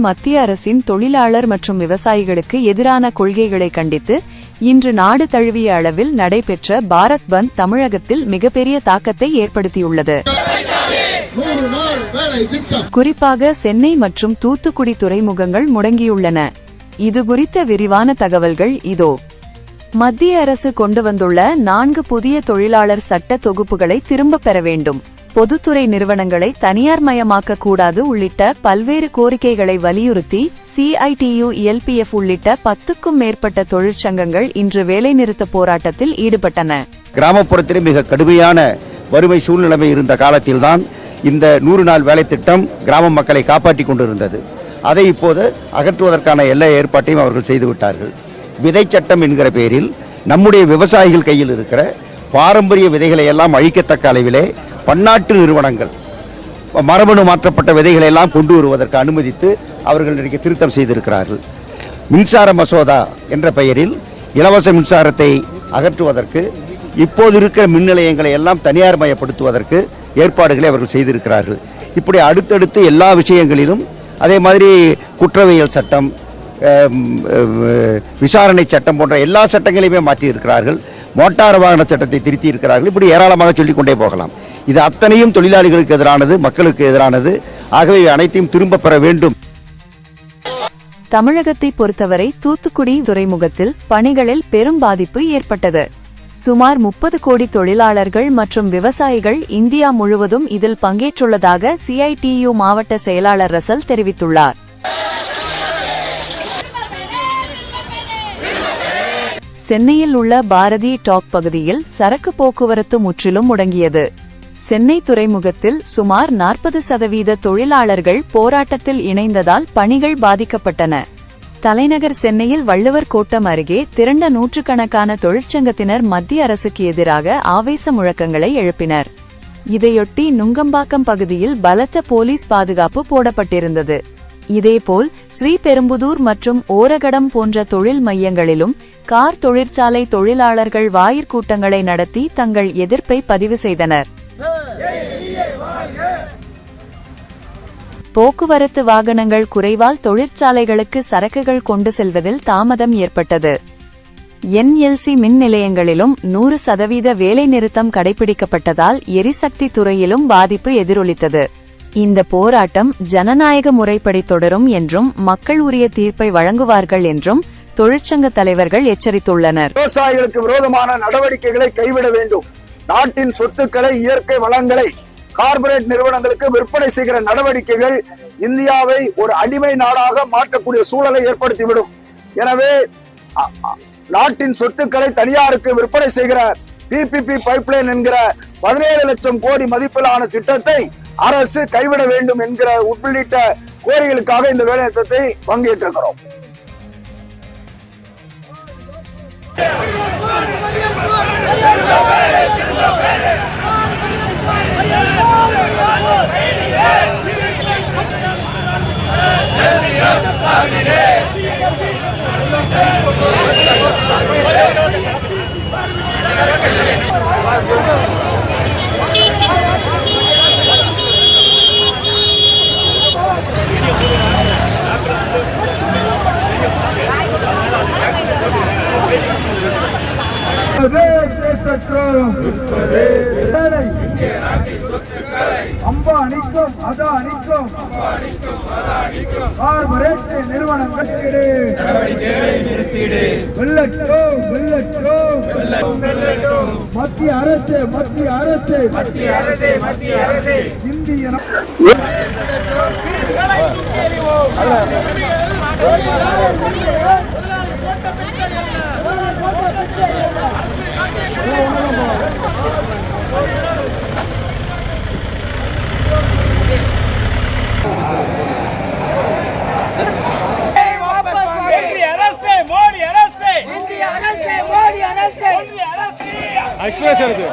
மத்திய அரசின் தொழிலாளர் மற்றும் விவசாயிகளுக்கு எதிரான கொள்கைகளை கண்டித்து இன்று நாடு தழுவிய அளவில் நடைபெற்ற பாரத் பந்த் தமிழகத்தில் மிகப்பெரிய தாக்கத்தை ஏற்படுத்தியுள்ளது. குறிப்பாக சென்னை மற்றும் தூத்துக்குடி துறைமுகங்கள் முடங்கியுள்ளன. இது குறித்த விரிவான தகவல்கள் இதோ. மத்திய அரசு கொண்டு வந்துள்ள 4 புதிய தொழிலாளர் சட்ட தொகுப்புகளை திரும்ப பெற வேண்டும், பொதுத்துறை நிறுவனங்களை தனியார் மயமாக்க கூடாது உள்ளிட்ட பல்வேறு கோரிக்கைகளை வலியுறுத்தி CITU LPF உள்ளிட்ட 10க்கும் மேற்பட்ட தொழிற்சங்கங்கள் இன்று வேலைநிறுத்த போராட்டத்தில் ஈடுபட்டன. கிராமப்புறத்திலே மிக கடுமையான வறுமை சூழ்நிலை இருந்த காலத்தில்தான் இந்த 100 நாள் வேலை திட்டம் கிராம மக்களை காப்பாற்றிக் கொண்டிருந்தது. அதை இப்போது அகற்றுவதற்கான எல்லா ஏற்பாட்டையும் அவர்கள் செய்துவிட்டார்கள். விதை சட்டம் என்கிற பெயரில் நம்முடைய விவசாயிகள் கையில் இருக்கிற பாரம்பரிய விதைகளை எல்லாம் அழிக்கத்தக்க அளவிலே பன்னாட்டு நிறுவனங்கள் மரபணு மாற்றப்பட்ட விதைகளை எல்லாம் கொண்டு வருவதற்கு அனுமதித்து அவர்கள் இன்றைக்கு திருத்தம் செய்திருக்கிறார்கள். மின்சார மசோதா என்ற பெயரில் இலவச மின்சாரத்தை அகற்றுவதற்கு, இப்போது இருக்கிற மின் நிலையங்களை எல்லாம் தனியார் மயப்படுத்துவதற்கு ஏற்பாடுகளை அவர்கள் செய்திருக்கிறார்கள். இப்படி அடுத்தடுத்து எல்லா விஷயங்களிலும், அதே மாதிரி குற்றவியல் சட்டம், விசாரணை சட்டம் போன்ற எல்லா சட்டங்களையுமே மாற்றியிருக்கிறார்கள். மோட்டார் வாகன சட்டத்தை திருத்தி இருக்கிறார்கள். இப்படி ஏராளமாக சொல்லிக்கொண்டே போகலாம். இது அத்தனையும் தொழிலாளிகளுக்கு எதிரானது, மக்களுக்கு எதிரானது. ஆகவே அனைத்தையும் திரும்ப பெற வேண்டும். தமிழகத்தை பொறுத்தவரை தூத்துக்குடி துறைமுகத்தில் பணிகளில் பெரும் பாதிப்பு ஏற்பட்டது. சுமார் 30 கோடி தொழிலாளர்கள் மற்றும் விவசாயிகள் இந்தியா முழுவதும் இதில் பங்கேற்றுள்ளதாக CITU மாவட்ட செயலாளர் ரசல் தெரிவித்துள்ளார். சென்னையில் உள்ள பாரதி டாக் பகுதியில் சரக்கு போக்குவரத்து முற்றிலும் முடங்கியது. சென்னை துறைமுகத்தில் சுமார் 40% தொழிலாளர்கள் போராட்டத்தில் இணைந்ததால் பணிகள் பாதிக்கப்பட்டன. தலைநகர் சென்னையில் வள்ளுவர் கோட்டம் அருகே திரண்ட நூற்றுக்கணக்கான தொழிற்சங்கத்தினர் மத்திய அரசுக்கு எதிராக ஆவேச முழக்கங்களை எழுப்பினர். இதையொட்டி நுங்கம்பாக்கம் பகுதியில் பலத்த போலீஸ் பாதுகாப்பு போடப்பட்டிருந்தது. இதேபோல் ஸ்ரீபெரும்புதூர் மற்றும் ஓரகடம் போன்ற தொழில் மையங்களிலும் கார் தொழிற்சாலை தொழிலாளர்கள் வாயிற்கூட்டங்களை நடத்தி தங்கள் எதிர்ப்பை பதிவு செய்தனர். போக்குவரத்து வாகனங்கள் குறைவால் தொழிற்சாலைகளுக்கு சரக்குகள் கொண்டு செல்வதில் தாமதம் ஏற்பட்டது. NLC மின் நிலையங்களிலும் 100% வேலை நிறுத்தம் கடைபிடிக்கப்பட்டதால் எரிசக்தி துறையிலும் பாதிப்பு எதிரொலித்தது. இந்த போராட்டம் ஜனநாயக முறைப்படி தொடரும் என்றும் மக்கள் உரிய தீர்ப்பை வழங்குவார்கள் என்றும் தொழிற்சங்க தலைவர்கள் எச்சரித்துள்ளனர். விவசாயிகளுக்கு விரோதமான நடவடிக்கைகளை கைவிட வேண்டும். நாட்டின் சொத்துக்களை, இயற்கை வளங்களை கார்ப்பரேட் நிறுவனங்களுக்கு விற்பனை செய்கிற நடவடிக்கைகள் இந்தியாவை ஒரு அடிமை நாடாக மாற்றக்கூடிய சூழலை ஏற்படுத்திவிடும். எனவே நாட்டின் சொத்துக்களை தனியாருக்கு விற்பனை செய்கிற PPP பைப்லைன் என்கிற 17 லட்சம் கோடி மதிப்பிலான திட்டத்தை அரசு கைவிட வேண்டும் என்கிற உள்ளிட்ட கோரிக்கைகளுக்காக இந்த வேலைநிறுத்தத்தை பங்கேற்றிருக்கிறோம். அம்பானிக்கும் அதானிக்கும் கார்ப்பரேட் நிறுவனங்களுக்கு மத்திய அரசு இந்திய எக்ஸ்பிரஸ் இருக்கு.